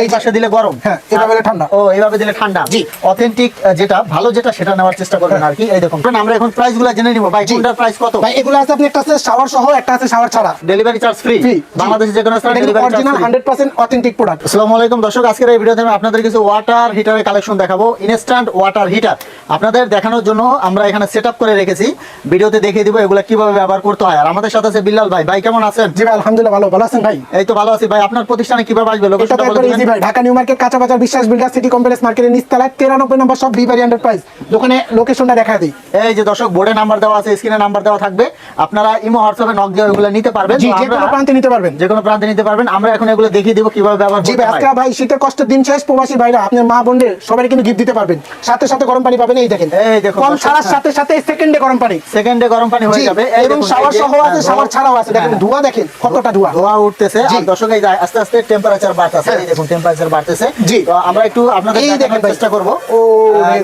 এই পাশে দিলে গরম, হ্যাঁ এভাবে দিলে ঠান্ডা। ও এইভাবে দিলে ঠান্ডা। জি অথেন্টিক যেটা ভালো যেটা সেটা নেওয়ার চেষ্টা করবেন আর কি। এই দেখুন আমরা এখন প্রাইসগুলো জেনে নিব ভাই, কোনটার প্রাইস কত ভাই? এগুলো আছে আপনি একটা আছে শাওয়ার সহ, একটা আছে শাওয়ার ছাড়া, ডেলিভারি চার্জ ফ্রি। বাংলাদেশে যে কোনো স্থানে delivery charge original 100% authentic product. আসসালামু আলাইকুম দর্শক, আজকের এই ভিডিওতে আমি আপনাদের কিছু ওয়াটার হিটারের কালেকশন দেখাবো। ইনস্ট্যান্ট ওয়াটার হিটার আপনাদের দেখানোর জন্য আমরা এখানে সেটআপ করে রেখেছি, ভিডিওতে দেখিয়ে দিব এগুলো কিভাবে ব্যবহার করতে হয়। আর আমাদের সাথে আছে বিল্লাল ভাই। ভাই কেমন আছেন? জি ভাই আলহামদুলিল্লাহ ভালো। ভালো আছেন ভাই? এই তো ভালো আছি ভাই। আপনার প্রতিষ্ঠানে কিভাবে আসবে লোকেশনটা বলে দিবেন? ইজি ভাই, ঢাকা নিউ মার্কেট কাঁচা বাজার বিশ্বাস বিল্ডার সিটি কমপ্লেক্স মার্কেটের নিচতলায় 93 নম্বর সব বিভারি এন্টারপ্রাইজ দোকানে লোকেশনটা দেখা দিই। এই যে দর্শক বোর্ডে নাম্বার দেওয়া আছে, স্ক্রিনে নাম্বার দেওয়া থাকবে, আপনারা ইমো হোয়াটসঅ্যাপে নক দিয়ে এগুলো নিতে পারবেন। জি, যে কোনো প্রান্তে নিতে পারবেন, যে কোনো প্রান্তে নিতে পারবেন। আমরা এখন এগুলো দেখিয়ে দিব কিভাবে ব্যবহার করতে হয়। জি ভাই, আজকে ভাই শীতের কষ্টের দিন শেষ, প্রবাসী ভাইরা আপনার মা বোনদের সবাই কিন্তু গিফট দিতে পারবেন। সাথে সাথে গরম পানি পাবেন। এই দেখেন, এই দেখুন কম ছাড়ার সাথে সাথে সেকেন্ডে গরম পানি, সেকেন্ডে গরম পানি হয়ে যাবে। এবং শাওয়ার সহ আছে, শাওয়ার ছাড়াও আছে। দেখেন ধোঁয়া, দেখেন কতটা ধোঁয়া উঠতেছে। আর দর্শক এই আস্তে আস্তে টেম্পারেচার বাড়তেছে। এই দেখুন টেম্পারেচার বাড়তেছে। জি, তো আমরা একটু আপনাদের দেখানোর চেষ্টা করব। ও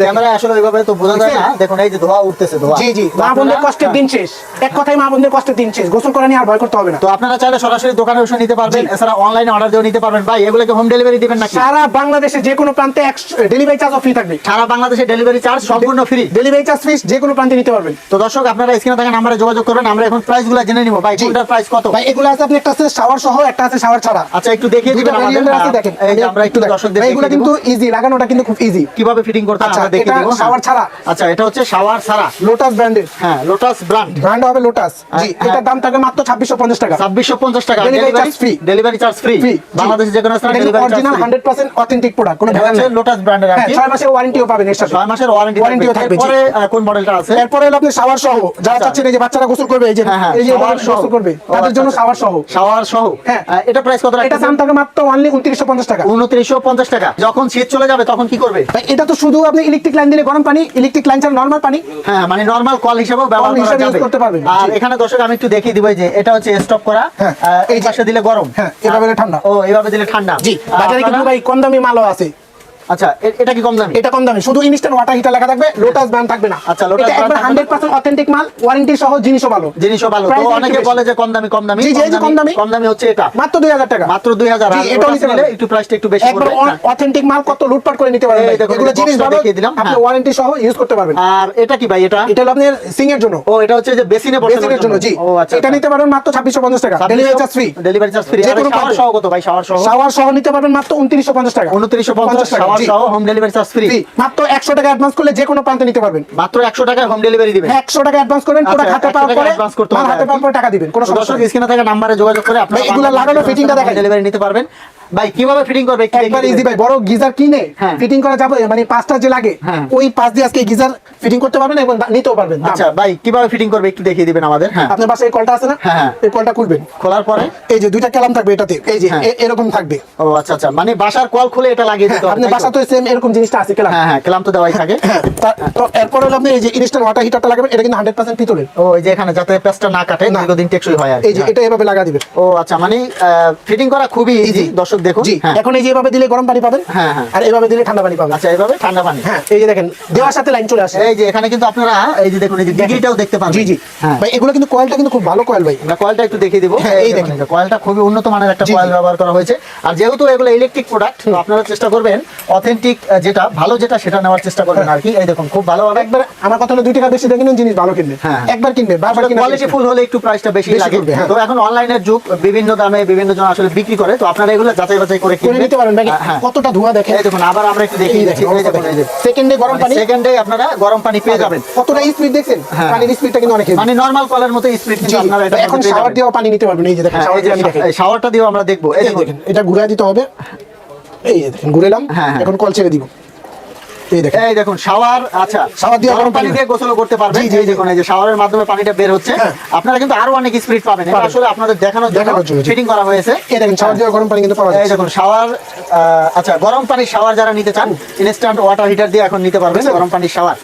ক্যামেরা আসলে ওইভাবে তো বোঝা যায় না। দেখুন এই যে ধোঁয়া উঠতেছে, ধোঁয়া। জি জি, মা বোনদের কষ্টের দিন শেষ। এক কথায় মা বোনদের কষ্টের দিন শেষ, গোসল করা নিয়ে আর ভয় করতে হবে না। তো আপনারা চাইলে সরাসরি দোকানে এসে নিতে পারবেন, এছাড়া অনলাইনে অর্ডার দিয়ে নিতে পারবেন। ভাই এগুলোকে হোম ডেলিভারি দিবেন নাকি? সারা বাংলাদেশে যে কোনো প্রান্তে ডেলিভারি চার্জ ফ্রি থাকবে। সারা বাংলাদেশে ডেলিভারি চার্জ সম্পূর্ণ ফ্রি, ডেলিভারি চার্জ ফ্রি, যে কোনো প্রান্তে নিতে পারবেন। তো দর্শক আপনারা স্ক্রিনে থাকা নম্বরে যোগাযোগ করবেন। আমরা এখন প্রাইসগুলো জেনে নিব। ভাই কোনটার প্রাইস কত? ভাই এগুলো আছে আপনি একটা আছে শাওয়ার সহ, একটা আছে শাওয়ার ছাড়া। আচ্ছা একটু দেখিয়ে দিবেন আমাদের। দেখেন এই যে আমরা একটু দর্শকদের এগুলো কিন্তু ইজি, লাগানোটা কিন্তু খুব ইজি। কিভাবে ফিটিং করতে হয় আমরা দেখিয়ে দিব। শাওয়ার ছাড়া। আচ্ছা এটা হচ্ছে শাওয়ার ছাড়া, লোটাস ব্র্যান্ডের। হ্যাঁ লোটাস ব্র্যান্ড হবে লোটাস। জি, এটার দাম থাকে মাত্র 2650 টাকা। 2650 টাকা, delivery charge free. Delivery charge free. বাংলাদেশে যে কোনো স্থানে delivery charge original 100% authentic product, কোনো ভেজাল নেই। লোটাস ব্র্যান্ডের আর কি। 6 মাসের ওয়ারেন্টিও পাবেন এর সাথে। 6 মাসের ওয়ারেন্টিও থাকবে। এরপরে কোন মডেলটা আছে? এরপরে হলো আপনি শাওয়ার সহ, যারা চাচ্ছেন এই যে বাচ্চারা গোসল করবে, এই যে শাওয়ার গোসল করবে তাদের জন্য শাওয়ার সহ। শাওয়ার সহ, হ্যাঁ। এটা প্রাইস কত? এটা দাম থাকে মাত্র অনলি 2950 টাকা। 2950 টাকা। যখন শীত চলে যাবে তখন কি করবে? ভাই এটা তো শুধু আপনি ইলেকট্রিক লাইন দিলে গরম পানি, ইলেকট্রিক লাইন ছাড়া নরমাল পানি, হ্যাঁ মানে নরমাল কল হিসেবেও ব্যবহার করা যাবে, করতে পারবেন। আর এখানে দর্শক আমি একটু দেখিয়ে দিব যে এটা হচ্ছে স্টপ করা। এই পাশে দিলে গরম, হ্যাঁ এভাবে দিলে ঠান্ডা। ও এইভাবে দিলে ঠান্ডা। জি, বাজারে কিন্তু ভাই কম দামি মালও আছে। আচ্ছা এটা কি কম দামি? এটা কম দামি, শুধু ইনস্ট্যান্ট ওয়াটার হিটার লেখা থাকবে, লোটাস ব্র্যান্ড থাকবে না। আচ্ছা লোটাস এটা একবার 100% অথেন্টিক মাল, ওয়ারেন্টি সহ, জিনিসও ভালো। তো অনেকে বলে যে কম দামি কম দামি। জি জি, কম দামি হচ্ছে এটা মাত্র 2000 টাকা। মাত্র 2000। জি, এটা নিলে একটু প্রাইসটা একটু বেশি পড়বে। অথেন্টিক মাল কত লুটপাট করে নিতে পারবেন। এগুলো জিনিস ভালো, আপনি ওয়ারেন্টি সহ ইউজ করতে পারবেন। আর এটা কি ভাই? এটা হলো আপনার সিং এর জন্য। ও এটা হচ্ছে যে বেসিনের জন্য। জি, ও আচ্ছা, এটা নিতে পারবেন মাত্র 2650 টাকা। Delivery charge free. Delivery charge free. আর শাওয়ার সহ কত ভাই? শাওয়ার সহ নিতে পারবেন মাত্র 2950 টাকা। 2950 শাওয়ার সহ, হোম ডেলিভারি চার্জ ফ্রি। মাত্র 100 টাকা অ্যাডভান্স করলে যে কোনো প্রান্তে নিতে পারবেন। মাত্র 100 টাকায় হোম ডেলিভারি দিবেন। 100 টাকা অ্যাডভান্স করবেন, পুরো হাতে পাওয়ার পরে অ্যাডভান্স করতে হবে, হাতে পাওয়ার পরে টাকা দিবেন। কোনো সমস্যা নেই। স্ক্রিনে থাকা নম্বরে যোগাযোগ করে আপনারা এগুলো লাগানো ফিটিংটা দেখেন, ডেলিভারি নিতে পারবেন। ভাই কিভাবে ফিটিং করবে? একবার ইজি ভাই, বড় গিজার কিনে ফিটিং করা যাবে, মানে পাঁচটা যে লাগে ওই পাঁচ দিয়ে আজকে গিজার ফিটিং করতে পারবেন এবং নিতেও পারবেন। আচ্ছা ভাই কিভাবে ফিটিং করবে একটু দেখিয়ে দিবেন আমাদের। হ্যাঁ আপনার পাশে এই কলটা আছে না? হ্যাঁ এই কলটা খুলবেন, খোলার পরে এই যে দুইটা কলাম থাকবে এটাতে, এই যে এরকম থাকবে। ও আচ্ছা আচ্ছা, মানে বাসার কল খুলে এটা লাগিয়ে দিতে হবে। আপনার বাসা তো সেম এরকম জিনিসটা আছে, কলাম। হ্যাঁ হ্যাঁ, কলাম তো দেওয়াই থাকে। তো এরপর হলো আপনি এই যে ইনস্ট্যান্ট ওয়াটার হিটারটা লাগাবেন, এটা কিন্তু 100% পিতলের। ও এই যে এখানে যাতে পেস্টটা না কাটে, দীর্ঘদিন টেকসই হয় আর এই যে এটা এভাবে লাগা দিবেন। ও আচ্ছা, মানে ফিটিং করা খুবই ইজি দর্শক দেখুন। এখন এই যে এভাবে দিলে গরম পানি পাবেন, হ্যাঁ হ্যাঁ, আর এভাবে দিলে ঠান্ডা পানি পাবেন। আচ্ছা এইভাবে ঠান্ডা পানি। হ্যাঁ এই যে দেখেন দেওয়ার সাথে লাইন চলে আসে। এই যে এখানে কিন্তু আপনারা এই যে দেখুন এই যে ডিগ্রিটাও দেখতে পাবেন। জি জি হ্যাঁ ভাই, এগুলো কিন্তু কয়েলটা কিন্তু খুব ভালো কয়েল ভাই। আমরা কয়েলটা একটু দেখিয়ে দিব। এই দেখেন কয়েলটা খুবই উন্নত মানের একটা কয়েল ব্যবহার করা হয়েছে। আর যেহেতু এগুলো ইলেকট্রিক প্রোডাক্ট, তো আপনারা চেষ্টা করবেন অথেন্টিক যেটা ভালো যেটা সেটা নেওয়ার চেষ্টা করবেন আর কি। এই দেখুন খুব ভালো হবে। একবার আমার কথা হলো 2 টাকা বেশি দেখেন জিনিস ভালো কিনবেন। একবার কিনবেন, বারবার কিনবেন। কোয়ালিটি ফুল হলে একটু প্রাইসটা বেশি লাগে। তো এখন অনলাইনের যুগ, বিভিন্ন দামে বিভিন্ন জন আসলে বিক্রি করে, তো আপনারা এগুলো যাচাই বাছাই করে কিনে নিতে পারবেন। কতটা ধোঁয়া দেখেন। এই দেখুন আবার আমরা একটু দেখিয়ে দিচ্ছি। এই দেখুন এই যে সেকেন্ডে গরম পানি, সেকেন্ডে আপনারা গরম পানি পেয়ে যাবেন। কতটা স্পিড দেখছেন, পানির স্পিডটা কিন্তু অনেক, মানে নরমাল কলের মতো স্পিড কিন্তু আপনারা এটা এখন শাওয়ার দিয়েও পানি নিতে পারবেন। এই যে দেখেন শাওয়ারটা দিয়েও আমরা দেখবো। এই দেখুন এটা ঘুরিয়ে দিতে হবে, এই যে দেখেন ঘুরালাম, এখন কল ছেড়ে দিব। এই দেখুন শাওয়ার, আচ্ছা শাওয়ার দিয়ে গরম পানি দিয়ে গোসল করতে পারবেন। এই দেখুন এই যে শাওয়ারের মাধ্যমে পানিটা বের হচ্ছে। আপনারা কিন্তু আরো অনেক স্পিড পাবেন। এটা আসলে আপনাদের দেখানোর জন্য ফিটিং করা হয়েছে। এই দেখেন শাওয়ার দিয়ে গরম পানি কিন্তু পাওয়া যায়। এই দেখুন শাওয়ার, আচ্ছা গরম পানির শাওয়ার যারা নিতে চান, ইনস্ট্যান্ট ওয়াটার হিটার দিয়ে এখন নিতে পারবেন গরম পানির শাওয়ার।